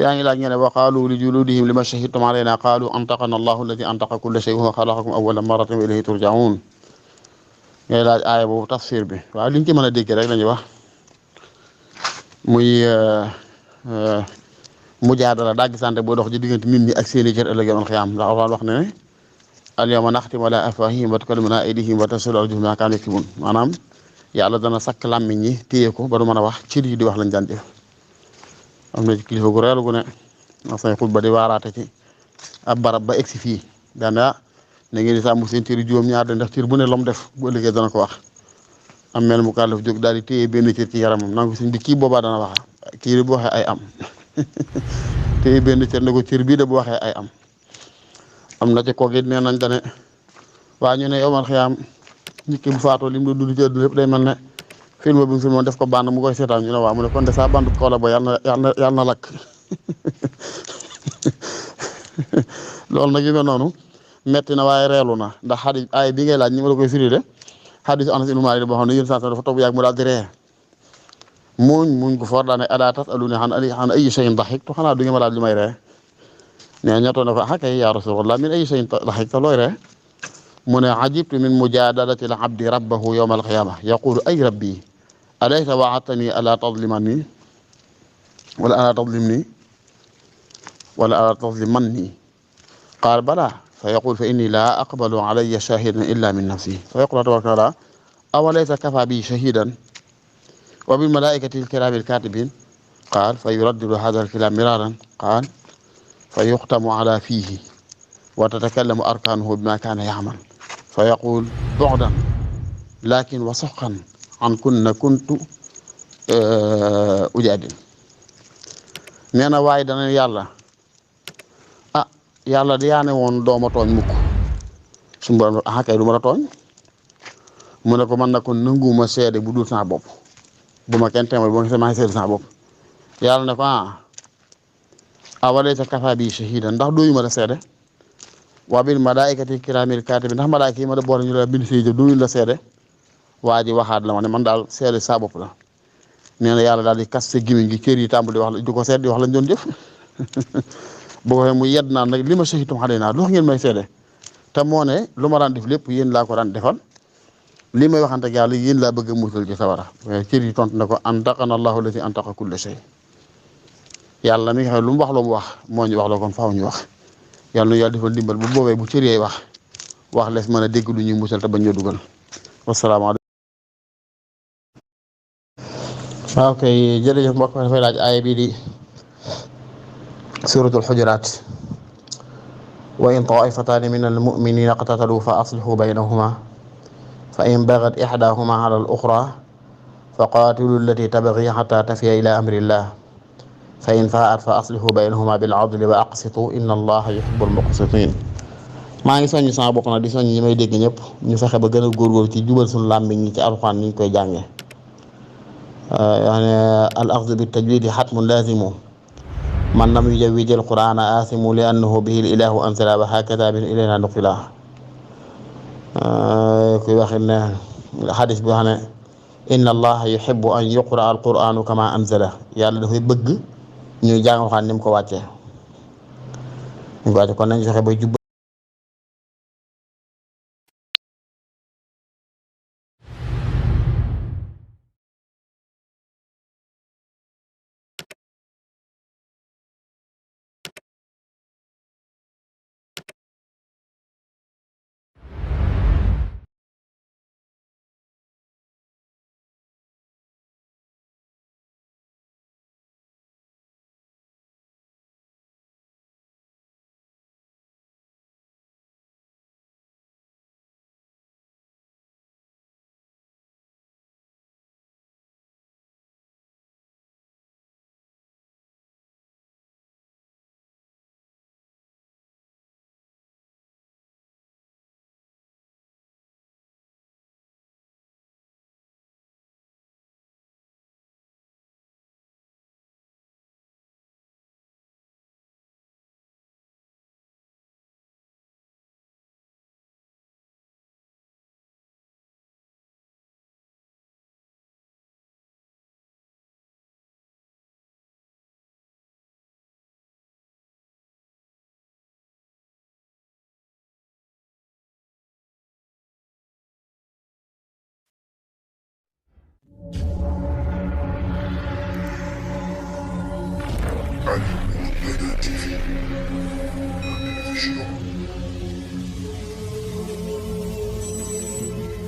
yaa ngi laaj ngeen ne wa qaalu li juludihim lima shahidtum alayna qaalu antaqana allahu alladi antaqa kulla shay wa huwa xalaqakum awwala marratin wa ilayhi turjaun ngay laaj aaya boobu tafsir bi waaw liñ ci mën a dégg rek lañuy wax muy mujaadala dagg sante boo dox ci diggante nit ñi ak seeni cër ëllëg yawmal xiyaam ndax Alxuraan wax ne al yawma naxtimu ala afwaahihim wa tukallimunaa aydihim wa tashhadu arjuluhum bimaa kaanu yaksibuun maanaam yàlla dana sakk làmmiñ ñi téye ko ba du mën a wax cër yi di wax lañ daan def am na ci kilifa gu reelu gu ne wax say xutba di waaraate ci ab barab ba egsi fii daana na ngeen di sàmm seen cër yi juróom-ñaar de ndax cër bu ne lam def bu ëllëgee dana ko wax am mel mu kàllaf jóg daal di téye benn cër ci yaramam nangu suñ bi kii boobaa dana wax kii bu waxee ay am téye benn cër ne ko cër bii de bu waxee ay am am na ci kooku it nee nañ dane waa ñu ne yowmal xiyaam nit ki bu faatoo lim doon dund ci àdduna lépp day mel ne film bi mu filmoon def ko band mu koy seetaan ñu ne waaw mu ne kon de saa band kaw la ba yàlla na lakk loolu nag yu mel noonu metti na waaye reelu na ndax xadis ay bi ngay laaj ñi ma la koy firi de xadis Anas ibn Maalik boo xam ne yéen saa dafa toog bu yàgg mu daal di ree muñ gu for daane alaa tasaluuni an ayyi shay'in daxiktu xanaa du ngeen ma laaj lu may ree ne ñettoo ne ko ah kay yaa rasulallah min ayyi shay'in daxikta looy ree mu ne ajibtu min mujaadalati al abdi rabbahu yawma alqiyama yaqulu ay rabbi alaysa wa'adtani alaa tadlimani wala alaa tadlimni wala alaa tadlimanni qaal balaa fa yaqul fa inni laa aqbalu alayya shahidan illa min nafsi fa yaqul tabaraka wa taala awalaysa kafa bi shahidan wa bil malaikati alkirami alkatibin qaal fa yuraddidu hada alkalam miraran qaal fa yuxtamu ala fihi wa tatakallamu arkanuhu bima kaana ya'mal fa yaqul bu'dan lakin wa suhqan an kunna kuntu ujaadil nee na waaye dana yàlla yàlla di yaa ne woon dooma tooñ mukk suñu borom ah kay du ma la tooñ mu ne ko man na ko nanguwuma seede bu dul sama bopp bu ma kenn teemal bu ma gisee maa ngi seede sama bopp yàlla ne ko awalaysa kafa bi shahidan ndax dooyu ma la seede wa bil malaikati kiramil katibin ndax malaayka yi ma da boole ñu la bind say jëf dooyu la seede waa ji waxaat la ma ne man daal seede saa bopp la nee na yàlla daal di kas sa gémmiñ gi cër yi tàmbali wax la di ko seet di wax lañ doon jëf bu ko mu yedd naan nag li ma shahidtum alayna lu wax ngeen may seede te moo ne lu ma daan def lépp yéen laa ko daan defal li may waxante ak yàlla yéen laa bëgg a musal ci sawara cër yi tontu na ko antaqana allahu allati antaqa kulla shay yàlla mi nga xam ne lu mu wax loo mu wax moo ñu wax loo kon faaw ñu wax yàlla nu yàlla defal ndimbal bu boobee bu cër yi wax les mën a dégg lu ñuy musal te bañ ñoo dugal wasalaamaaleykum. waaw kay jërëjëf mbokk mi dafay laaj aaya bii di suratul xujuraat wa in taifataani min almuminina iqtatalu fa aslihu baynahuma fa in bagat ixdahuma ala al oxra fa qaatilu allati tabgi xata tafiya ila amrillah fa in faat fa aslihu baynahuma bil adli wa aqsitu inna allaha yuhibbul muqsitin maa ngi soññ sama bopp nag di soññ ñi may dégg ñëpp ñu fexe ba gën a góorgóorlu ci jubal suñu làmmiñ ñi ci alxuraan ni ñu koy jànge yaani al axdu bi tajwidi xatmun lazimu man lam yujawwid al qur'ana asimu li annahu bihi al ilahu anzala wa hakada min ilayna nuqila kuy waxit ne xadis bi wax ne inna allaha yuhibbu an yuqra al qur'anu kama anzala yàlla dafay bëgg ñuy jàng waxaan ni mu ko wàccee kon nañ fexe ba jub Animal Planet TV, la télévision